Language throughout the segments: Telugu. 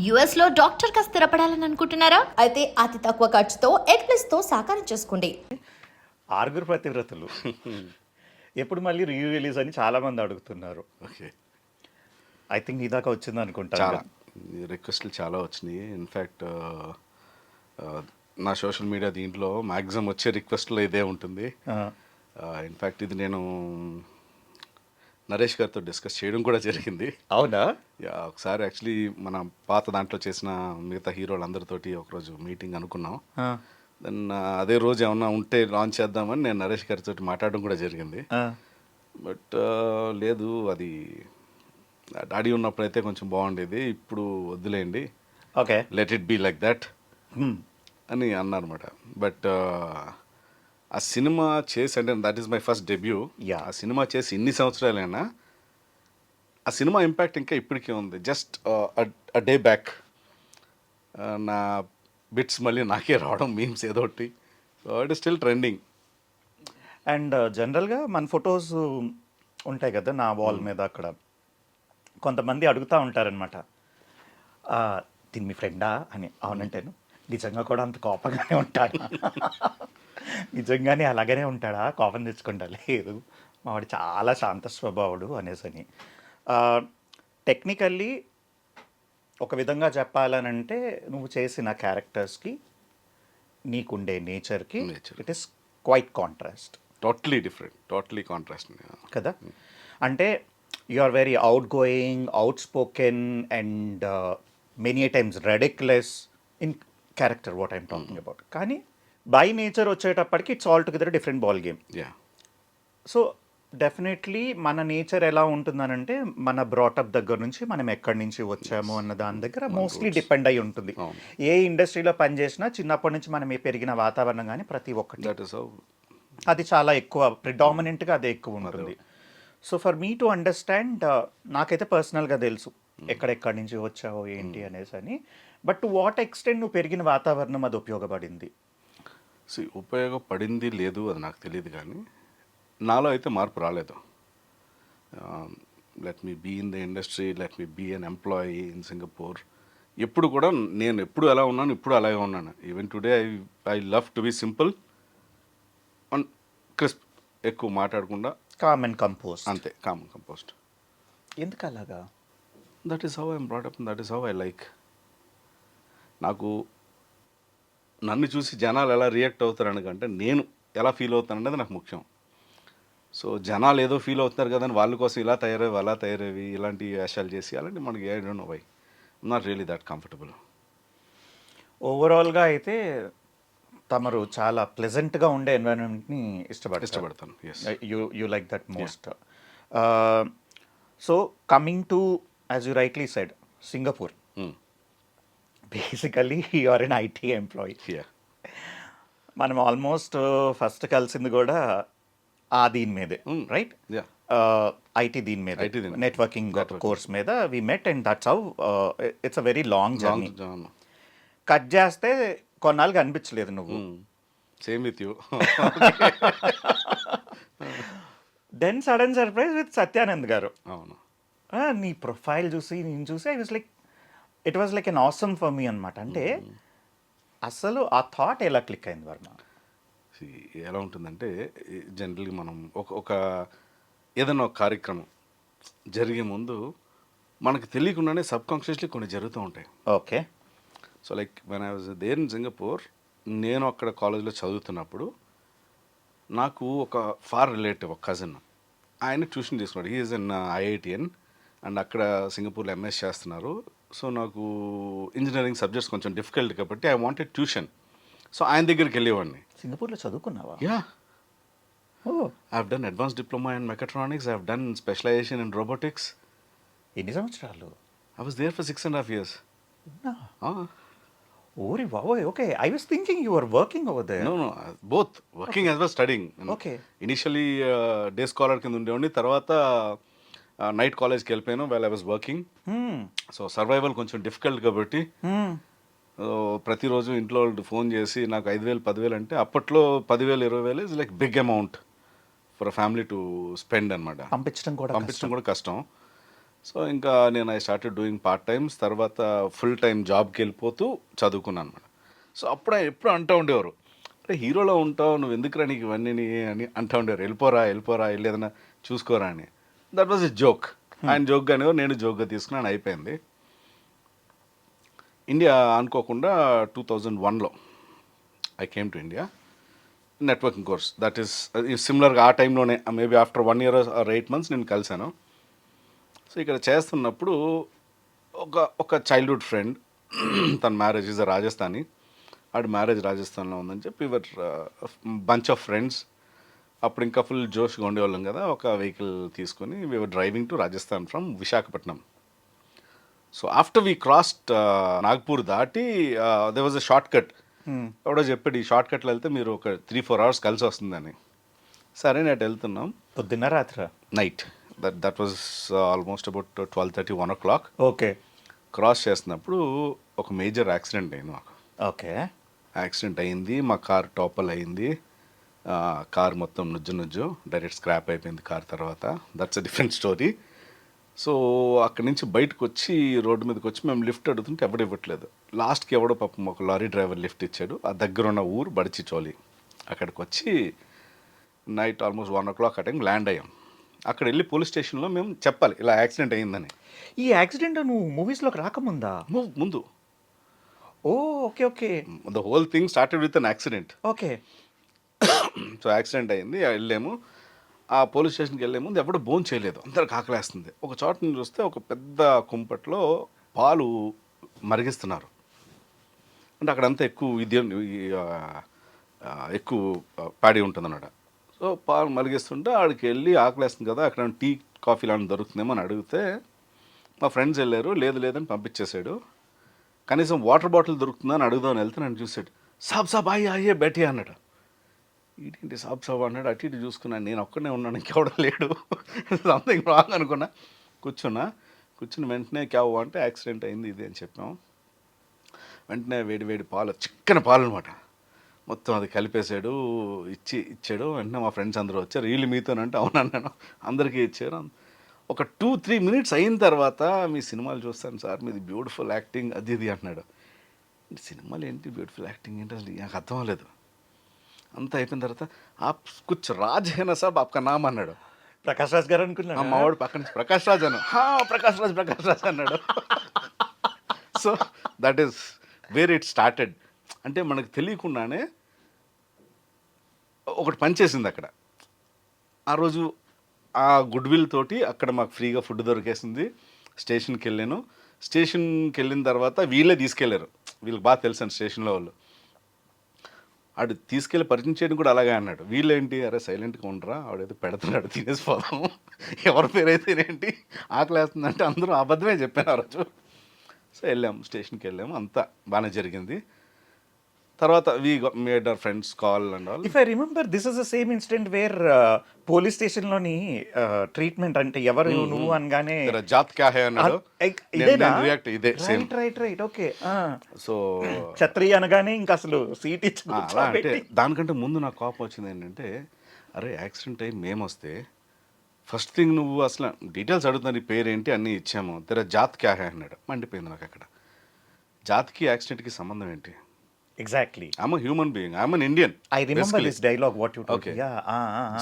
యుఎస్ లో డాక్టర్ గా స్థిరపడాలని అనుకుంటున్నారా? అయితే అతి తక్కువ ఖర్చుతో ఎగ్ప్లస్ తో సాకారం చేసుకోండి. ఆరుగురు ప్రతివ్రతలు ఎప్పుడు మళ్ళీ రీ రిలీజ్ అని చాలా మంది అడుగుతున్నారు. ఓకే. ఐ థింక్ నీ దాకా వచ్చింది అనుకుంటాను చాలా కదా. రిక్వెస్ట్లు చాలా వచ్చినాయి. ఇన్ఫ్యాక్ట్ నా సోషల్ మీడియా దీంట్లో మ్యాక్సిమం వచ్చే రిక్వెస్ట్లో ఇదే ఉంటుంది. ఆ, ఇన్ఫ్యాక్ట్ ఇది నేను నరేష్ గారితో డిస్కస్ చేయడం కూడా జరిగింది. అవునా? ఒకసారి యాక్చువల్లీ మన పాత దాంట్లో చేసిన మిగతా హీరోలందరితోటి ఒకరోజు మీటింగ్ అనుకున్నాం. ఆ, దెన్ అదే రోజు ఏమన్నా ఉంటే లాంచ్ చేద్దామని నేను నరేష్ గారితో మాట్లాడడం కూడా జరిగింది. ఆ, బట్ లేదు, అది డాడీ ఉన్నప్పుడైతే కొంచెం బాగుండేది, ఇప్పుడు వద్దులేండి, okay. Let it be like that hmm. అని అన్నారన్నమాట. బట్ ఆ సినిమా చేసి, అంటే that is my first debut. Yeah. ఆ సినిమా చేసి ఇన్ని సంవత్సరాలైనా ఆ సినిమా ఇంపాక్ట్ ఇంకా ఇప్పటికీ ఉంది. జస్ట్ డే బ్యాక్ నా బిట్స్ మళ్ళీ నాకే రావడం, మీమ్స్ ఏదో ఒకటి. It is still trending. And జనరల్గా మన ఫొటోస్ ఉంటాయి కదా నా వాల్ మీద, అక్కడ కొంతమంది అడుగుతూ ఉంటారనమాట, దీని మీ ఫ్రెండా అని. అవునంటేను నిజంగా కూడా అంత కోపంగానే ఉంటాడా, నిజంగానే అలాగనే ఉంటాడా, కోపం తెచ్చుకుంటా, లేదు మావాడు చాలా శాంత స్వభావుడు అనేసని. టెక్నికల్లీ ఒక విధంగా చెప్పాలనంటే నువ్వు చేసిన క్యారెక్టర్స్కి నీకుండే నేచర్కి Nature. It is quite contrast totally different, totally contrast. కదా. అంటే you are very outgoing, outspoken and many times ridiculous in character what I'm talking about. కానీ బై నేచర్ వచ్చేటప్పటికి it's all together different ball game. Yeah. So definitely మన నేచర్ ఎలా ఉంటుందనంటే మన బ్రాటప్ దగ్గర నుంచి మనం ఎక్కడి నుంచి వచ్చాము అన్న దాని దగ్గర మోస్ట్లీ డిపెండ్ అయి ఉంటుంది. అవును. ఏ ఇండస్ట్రీలో పనిచేసినా చిన్నప్పటి నుంచి మనం పెరిగిన వాతావరణం కానీ ప్రతి ఒక్కటి దట్ ఈస్ హౌ. అది చాలా ఎక్కువ ప్రిడామినెంట్గా అదే ఎక్కువ ఉంటుంది. So for me to understand, నాకైతే పర్సనల్గా తెలుసు ఎక్కడెక్కడి నుంచి వచ్చావో ఏంటి అనేసి అని. బట్ టు వాట్ ఎక్స్టెంట్ నువ్వు పెరిగిన వాతావరణం అది ఉపయోగపడింది? ఉపయోగపడింది లేదు అది నాకు తెలియదు, కానీ నాలో అయితే మార్పు రాలేదు. Let me be in the industry, let me be an employee in Singapore, ఎప్పుడు కూడా నేను ఎప్పుడు ఎలా ఉన్నాను ఇప్పుడు అలాగే ఉన్నాను. Even today I love to be simple and crisp, ఎక్కువ మాట్లాడకుండా కామ్ అండ్ కంపోజ్. అంతే, కామన్ కంపోస్ట్. ఎందుకు అలాగా? That is how I'm brought up, that is how I like. నాకు నన్ను చూసి జనాలు ఎలా రియాక్ట్ అవుతారు అనకంటే నేను ఎలా ఫీల్ అవుతాను అనేది నాకు ముఖ్యం. సో జనాలు ఏదో ఫీల్ అవుతున్నారు కదా అని వాళ్ళ కోసం ఇలా తయారవి అలా తయారవి ఇలాంటి వేషాలు చేసి అలాంటి మనకి I don't know why, not really that comfortable. ఓవరాల్గా అయితే తమరు చాలా ప్లెజెంట్గా ఉండే ఎన్వైరన్మెంట్ని ఇష్టపడతాను. Yes. You like that most. So coming to, as you rightly said, Singapore, basically you are an IT employee. Yeah. మనం ఆల్మోస్ట్ ఫస్ట్ కలిసింది కూడా దీని మీదే, రైట్? యా. ఐటీ దీని మీద, IT దీని మీద. నెట్వర్కింగ్ కోర్స్ మీద we met and that's how it's a very long journey. Cut చేస్తే కొన్నాళ్ళకి అనిపించలేదు నువ్వు. Same with you. Then sudden surprise with Satyanand గారు. అవును. నీ ప్రొఫైల్ చూసి నేను చూసి I was like, it was like an awesome for me అనమాట. అంటే అసలు ఆ థాట్ ఎలా క్లిక్ అయింది వర్మ? ఎలా ఉంటుందంటే జనరల్గా మనం ఒక ఏదైనా ఒక కార్యక్రమం జరిగే ముందు మనకు తెలియకుండానే సబ్ కాన్షియస్లీ కొన్ని జరుగుతూ ఉంటాయి. Okay. So like when I was there in Singapore, నేను అక్కడ కాలేజ్లో చదువుతున్నప్పుడు నాకు ఒక ఫార్ రిలేటివ్, ఒక కజిన్, ఆయన ట్యూషన్ తీసుకున్నాడు. He is in IITN and అక్కడ సింగపూర్లో ఎంఎస్ చేస్తున్నారు. సో నాకు ఇంజనీరింగ్ సబ్జెక్ట్స్ కొంచెం డిఫికల్ట్ కాబట్టి ఐ వాంటెడ్ ట్యూషన్. సో ఆయన దగ్గరికి వెళ్ళేవాడిని. సింగపూర్లో చదువుకున్నావా? Yeah. Oh, I have done advance diploma in mechatronics, I have done specialisation in robotics. ఎన్ని సంవత్సరాలు? I was there for 6.5 years. ఓరి బాబోయ్. Okay, I was thinking you are working over there. No, both working as well as studying. Okay. Initially day scholar కింద ఉండేవాడిని, తర్వాత నైట్ కాలేజ్కి వెళ్ళిపోయాను while I was working. So survival కొంచెం డిఫికల్ట్ కాబట్టి ప్రతిరోజు ఇంట్లో వాళ్ళు ఫోన్ చేసి నాకు 5,000 10,000 అంటే అప్పట్లో 10,000 20,000 is like big amount for a family to spend అనమాట. పంపించడం కూడా పంపించడం కూడా కష్టం. సో ఇంకా నేను I started doing part times, తర్వాత ఫుల్ టైం జాబ్కి వెళ్ళిపోతూ చదువుకున్నాను అనమాట. సో అప్పుడు ఆయన ఎప్పుడు అంటూ ఉండేవారు, అంటే హీరోలో ఉంటావు నువ్వు ఎందుకురా నీకు ఇవన్నీ అని అంటూ ఉండేవారు, వెళ్ళిపోరా వెళ్ళి ఏదైనా చూసుకోరా అని. That was a joke. ఆయన జోక్గా అనేవారు, నేను జోక్గా తీసుకున్నాను, అయిపోయింది. ఇండియా అనుకోకుండా 2001లో I came to India, networking course. That is సిమిలర్గా ఆ టైంలోనే maybe after 1 year or 8 months నేను కలిశాను. సో ఇక్కడ చేస్తున్నప్పుడు ఒక చైల్డ్హుడ్ ఫ్రెండ్, తన marriage is Rajasthani, Audi marriage రాజస్థాన్లో ఉందని చెప్పి ఇవర్ బంచ్ ఆఫ్ ఫ్రెండ్స్, అప్పుడు ఇంకా ఫుల్ జోష్గా ఉండేవాళ్ళం కదా, ఒక వెహికల్ తీసుకొని we're driving to Rajasthan from Visakhapatnam. So after we crossed Nagpur దాటి there was a short cut. ఎవడో చెప్పాడు ఈ షార్ట్ కట్లో వెళ్తే మీరు ఒక 3-4 hours కలిసి వస్తుందని. సరే నేను వెళ్తున్నాం, పొద్దున్న రాత్ర night, that was almost about 12:30, 1 o'clock. Okay cross చేస్తున్నప్పుడు ఒక మేజర్ యాక్సిడెంట్ అయింది మాకు. ఓకే యాక్సిడెంట్ అయింది, మా కార్ టాపల్ అయింది, కార్ మొత్తం నుజ్జు డైరెక్ట్ స్క్రాప్ అయిపోయింది కార్. తర్వాత that's a different story. So అక్కడి నుంచి బయటకు వచ్చి రోడ్డు మీదకి వచ్చి మేము లిఫ్ట్ అడుగుతుంటే ఎవడు ఇవ్వట్లేదు. లాస్ట్కి ఎవడో పాపం ఒక లారీ డ్రైవర్ లిఫ్ట్ ఇచ్చాడు. ఆ దగ్గర ఉన్న ఊరు బడిచిచోలి. అక్కడికి వచ్చి నైట్ ఆల్మోస్ట్ 1 o'clock ఆ టైం ల్యాండ్ అయ్యాం. అక్కడ వెళ్ళి పోలీస్ స్టేషన్లో మేము చెప్పాలి ఇలా యాక్సిడెంట్ అయ్యిందని. ఈ యాక్సిడెంట్ నువ్వు మూవీస్లోకి రాకముందా? ముందు oh okay okay the whole thing started with an accident. Okay so accident అయింది, వెళ్ళాము. ఆ పోలీస్ స్టేషన్కి వెళ్ళే ముందు ఎవడో భోజనం చేయలేదు, అందరికి ఆకలేస్తుంది. ఒక చోట నుంచి చూస్తే ఒక పెద్ద కుంపట్లో పాలు మరిగిస్తున్నారు. అంటే అక్కడంతా ఎక్కువ ఎక్కువ ప్యాడీ ఉంటుందన్నమాట. సో పాలు మరిగిస్తుంటే ఆడికి వెళ్ళి ఆకలేస్తుంది కదా, అక్కడ టీ కాఫీ లాంటి దొరుకుతుందేమో అని అడిగితే మా ఫ్రెండ్స్ వెళ్ళారు, లేదని పంపించేశాడు. కనీసం వాటర్ బాటిల్ దొరుకుతుందని అడుగుదామని వెళ్తే నన్ను చూసాడు, సాబ్ అయ్యే బెటీ అన్నాడు. ఏంటి సాబ్ అన్నాడు. అటు ఇటు చూసుకున్నాను, నేను ఒక్కడనే ఉన్నాను, ఇంకెవడం లేడు, సంథింగ్ రాంగ్ అనుకున్నా. కూర్చుని వెంటనే క్యావ్ అంటే యాక్సిడెంట్ అయింది ఇది అని చెప్పాము. వెంటనే వేడి పాలు, చిక్కని పాలు అనమాట, మొత్తం అది కలిపేశాడు, ఇచ్చాడు. వెంటనే మా ఫ్రెండ్స్ అందరూ వచ్చారు, వీళ్ళు మీతోనంటే అవునన్నాను, అందరికీ ఇచ్చారు. ఒక 2-3 minutes అయిన తర్వాత మీ సినిమాలు చూస్తాను సార్, మీది బ్యూటిఫుల్ యాక్టింగ్ అది ఇది అంటున్నాడు. సినిమాలు ఏంటి బ్యూటిఫుల్ యాక్టింగ్ ఏంటి అసలు నాకు అర్థం అవ్వలేదు. అంతా అయిపోయిన తర్వాత ఆప్ కుచ్ రాజ్ హేనా సాబ్ ఆప్కా నామ్ అన్నాడు. ప్రకాష్ రాజ్ గారు అనుకున్నాను. మా వాడు పక్కన నుంచి ప్రకాష్ రాజ్ అను, ప్రకాష్ రాజ్ అన్నాడు. So that is where it started. అంటే మనకు తెలియకుండానే ఒకటి పనిచేసింది అక్కడ. ఆ రోజు ఆ గుడ్ విల్ తోటి అక్కడ మాకు ఫ్రీగా ఫుడ్ దొరికేసింది. స్టేషన్కి వెళ్ళాను. స్టేషన్కి వెళ్ళిన తర్వాత వీళ్ళే తీసుకెళ్లారు, వీళ్ళకి బాగా తెలుసు స్టేషన్లో వాళ్ళు. ఆడు తీసుకెళ్ళి పరిచయం చేయడం కూడా అలాగే అన్నాడు. వీళ్ళేంటి, అరే సైలెంట్గా ఉండరా, ఆవిడైతే పెడుతున్నాడు తినేసిపోదాం, ఎవరి పేరైతే ఏంటి ఆకలేస్తుందంటే అందరూ అబద్ధమే చెప్పాను ఆ రోజు. సో వెళ్ళాము, స్టేషన్కి వెళ్ళాము, అంతా బాగానే జరిగింది. తర్వాత we made our friends call and all. If I remember this is the same incident where police స్టేషన్లోని ట్రీట్మెంట్, అంటే ఎవరు నువ్వు అనగానే జాత్ క్యా హై అన్నాడు. రియాక్ట్ ఇదే సేమ్. Right okay. సో ఛత్రియ అనగానే ఇంకా అసలు సీట్ ఇచ్చి అలా అంటే దానికంటే ముందు నాకు కోపం వచ్చింది ఏంటంటే, అరే యాక్సిడెంట్ అయ్యి మేము వస్తే ఫస్ట్ థింగ్ నువ్వు అసలు డీటెయిల్స్ అడుగుతున్నా, నీ పేరేంటి అన్నీ ఇచ్చాము, తెర జాత్ క్యా హై అన్నాడు. మండిపోయింది నాకు అక్కడ. జాత్కి యాక్సిడెంట్కి సంబంధం ఏంటి? Exactly. I'm human being, I'm an Indian. I remember this dialogue what you told. Yeah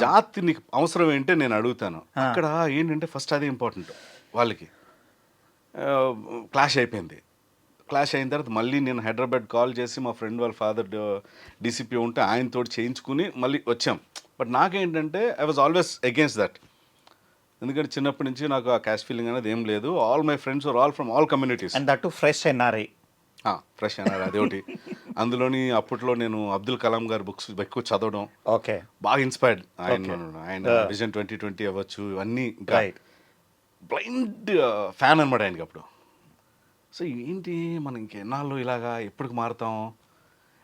జాతి నీకు అవసరం ఏంటో నేను అడుగుతాను. అక్కడ ఏంటంటే ఫస్ట్ అది ఇంపార్టెంట్ వాళ్ళకి. క్లాష్ అయిపోయింది. క్లాష్ అయిన తర్వాత మళ్ళీ నేను హైదరాబాద్ కాల్ చేసి మా ఫ్రెండ్ వాళ్ళ ఫాదర్ డీసీపీ ఉంటే ఆయనతో చేయించుకుని మళ్ళీ వచ్చాం. బట్ నాకేంటంటే I was always against that. ఎందుకంటే చిన్నప్పటి నుంచి నాకు ఆ క్యాష్ ఫీలింగ్ అనేది ఏం లేదు. All my friends are all from all communities. And that to fresh NRI. Fresh అన్నారు అదొకటి. అందులోని అప్పట్లో నేను అబ్దుల్ కలాం గారి బుక్స్ ఎక్కువ చదవడం, ఓకే, బాగా ఇన్స్పైర్డ్. ఆయన విజన్ 2020 అవ్వచ్చు, ఇవన్నీ బ్లైండ్ ఫ్యాన్ అనమాట ఆయనకి అప్పుడు. సో ఏంటి మనం ఇంకెన్నాళ్ళు ఇలాగా ఎప్పటికి మారుతాం?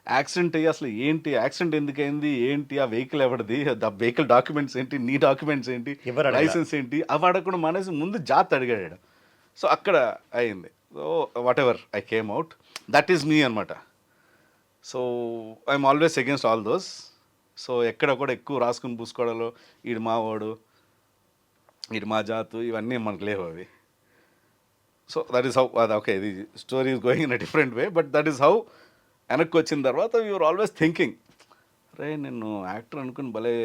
యాక్సిడెంట్ అయ్యి అసలు ఏంటి, యాక్సిడెంట్ ఎందుకైంది, ఏంటి, ఆ వెహికల్ ఎవరిది, ఆ వెహికల్ డాక్యుమెంట్స్ ఏంటి, నీ డాక్యుమెంట్స్ ఏంటి, లైసెన్స్ ఏంటి, అవి అడగకుండా మానేసి ముందు జాత్ అడిగాడు. సో అక్కడ అయింది. So whatever I came out, that is me అనమాట. So I'm always against all those. So ఎక్కడ కూడా ఎక్కువ రాసుకుని పూసుకోవడాలు, ఈడు మా వాడు, ఈడు మా జాతు, ఇవన్నీ మనకు లేవు అవి. సో దట్ ఈస్ హౌ అది ఓకే ఇది story is going in a different way but that is how వెనక్కి వచ్చిన తర్వాత యూఆర్ ఆల్వేస్ థింకింగ్ రే నేను యాక్టర్ అనుకుని భలే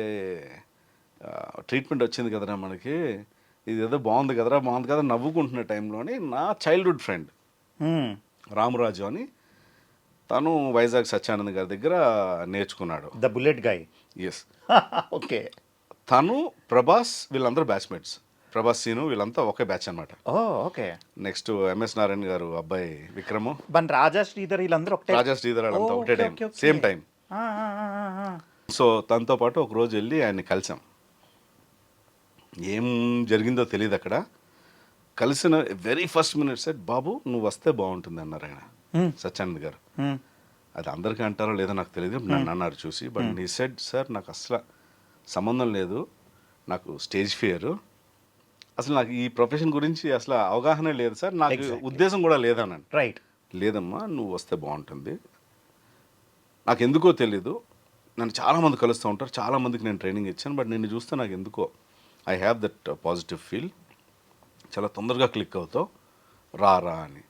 ట్రీట్మెంట్ వచ్చింది కదరా మనకి ఇది ఏదో బాగుంది కదా నవ్వుకుంటున్న టైంలోని నా చైల్డ్హుడ్ ఫ్రెండ్ రామరాజు అని తను వైజాగ్ సత్యానంద్ గారి దగ్గర నేర్చుకున్నాడు. The bullet guy. Yes. Okay. తను ప్రభాస్ వీళ్ళందరూ బ్యాచ్మేట్స్. ప్రభాస్ సీను వీళ్ళంతా ఒకే బ్యాచ్ అనమాట. ఓ ఓకే. నెక్స్ట్ ఎంఎస్ నారాయణ గారు అబ్బాయి విక్రము, రాజా శ్రీధర్ వీళ్ళందరూ ఒకటే. రాజా శ్రీధర్ వాళ్ళంతా ఒకటే టైం, సేమ్ టైం. సో తనతో పాటు ఒక రోజు వెళ్ళి ఆయన్ని కలిసాం. ఏం జరిగిందో తెలియదు అక్కడ. కలిసిన వెరీ ఫస్ట్ మినిట్ సెట్ బాబు నువ్వు వస్తే బాగుంటుంది అన్నారు ఆయన, సత్యానంద్ గారు. అది అందరికీ అంటారో లేదో నాకు తెలియదు, నన్ను అన్నారు చూసి. బట్ నీ సెడ్ సార్ నాకు అసలు సంబంధం లేదు, నాకు స్టేజ్ ఫియర్, అసలు నాకు ఈ ప్రొఫెషన్ గురించి అసలు అవగాహన లేదు సార్, నాకు ఉద్దేశం కూడా లేదన్నాను. రైట్. లేదమ్మా నువ్వు వస్తే బాగుంటుంది, నాకు ఎందుకో తెలీదు, నన్ను చాలామంది కలుస్తూ ఉంటారు, చాలామందికి నేను ట్రైనింగ్ ఇచ్చాను, బట్ నిన్ను చూస్తే నాకు ఎందుకో I have that positive feel, చాలా తొందరగా క్లిక్ అవుతావు, రా అని.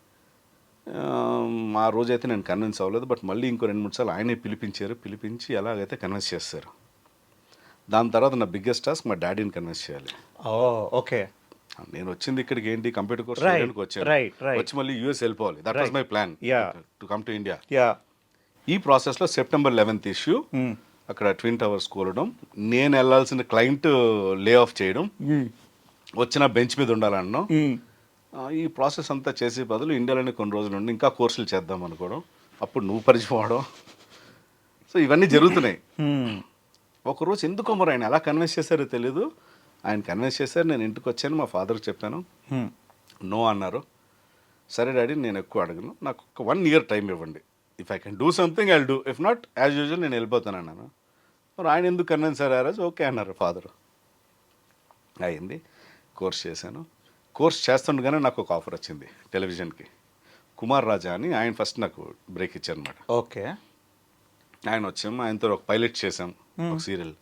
ఆ రోజైతే నేను కన్విన్స్ అవ్వలేదు, బట్ మళ్ళీ ఇంకో 2-3 సార్లు ఆయనే పిలిపించి ఎలాగైతే కన్విన్స్ చేస్తారు. దాని తర్వాత నా బిగ్గెస్ట్ టాస్క్ మా డాడీని కన్విన్స్ చేయాలి. ఓకే. నేను వచ్చింది ఇక్కడికి ఏంటి కంప్యూటర్ కోర్స్ చేయడానికి వచ్చాను, వచ్చి మళ్ళీ యూఎస్ వెళ్ళిపోవాలి. That was my plan to come to India. ఈ ప్రాసెస్లో September 11th ఇష్యూ, అక్కడ ట్విన్ టవర్స్ కూలడం, నేను వెళ్ళాల్సిన క్లయింట్ లే ఆఫ్ చేయడం, వచ్చిన బెంచ్ మీద ఉండాలన్నాం. ఈ ప్రాసెస్ అంతా చేసే బదులు ఇండియాలోనే కొన్ని రోజులు ఉండి ఇంకా కోర్సులు చేద్దాం అనుకోవడం, అప్పుడు నువ్వు పరిచయం అవడం, సో ఇవన్నీ జరుగుతున్నాయి. ఒకరోజు ఎందుకో మరి ఆయన ఎలా కన్విన్స్ చేశారో తెలీదు, ఆయన కన్విన్స్ చేశారు. నేను ఇంటికి వచ్చాను, మా ఫాదర్కి చెప్పాను, నో అన్నారు. సరే డాడీ నేను ఎక్కువ అడగను, నాకు ఒక 1 year టైం ఇవ్వండి, if I can do something I will do, if not as usual నేను వెళ్ళిపోతాను అన్నాను. మరి ఆయన ఎందుకు కన్విన్స్ అయ్యారు ఆ రోజు? ఓకే అన్నారు ఫాదర్. అయింది, కోర్స్ చేశాను. కోర్స్ చేస్తుండగానే నాకు ఒక ఆఫర్ వచ్చింది టెలివిజన్కి, కుమార్ రాజా అని, ఆయన ఫస్ట్ నాకు బ్రేక్ ఇచ్చారనమాట. ఓకే. ఆయన వచ్చాము, ఆయనతో ఒక పైలట్ చేసాం ఒక సీరియల్.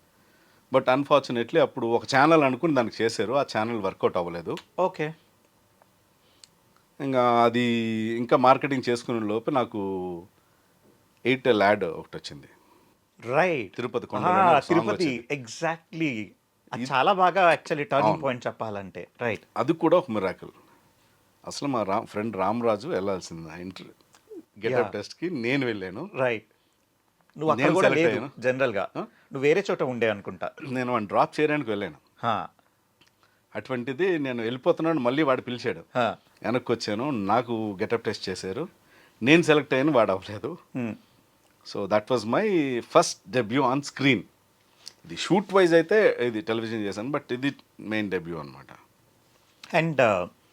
బట్ అన్ఫార్చునేట్లీ అప్పుడు ఒక ఛానల్ అనుకుని దానికి చేశారు, ఆ ఛానల్ వర్కౌట్ అవ్వలేదు. ఓకే. ఇంకా అది ఇంకా మార్కెటింగ్ చేసుకునే లోపు నాకు ఎయిర్టెల్ యాడ్ ఒకటి వచ్చింది. రైట్. తిరుపతి ఎగ్జాక్ట్లీ. చాలా బాగా యాక్చువల్లీ టర్నింగ్ పాయింట్ చెప్పాలంటే. రైట్. అది కూడా ఒక మిరాకిల్. అసలు మా ఫ్రెండ్ రామరాజు వెళ్ళాల్సింది ఇంటర్వ్యూ గెటప్ టెస్ట్కి, నేను వెళ్ళాను. రైట్. నువ్వు అక్కడ కూడా లేదు జనరల్గా, నువ్వు వేరే చోట ఉండే అనుకుంటా. నేను వాడిని డ్రాప్ చేయడానికి వెళ్ళాను. అటువంటిది నేను వెళ్ళిపోతున్నాను, మళ్ళీ వాడు పిలిచాడు, వెనక్కి వచ్చాను, నాకు గెటప్ టెస్ట్ చేశారు, నేను సెలెక్ట్ అయ్యాను, వాడు అవ్వలేదు. So that was my first debut on screen. ఇది షూట్ వైజ్ అయితే ఇది టెలివిజన్ చేశాను, బట్ ఇది మెయిన్ డెబ్యూ అనమాట. అండ్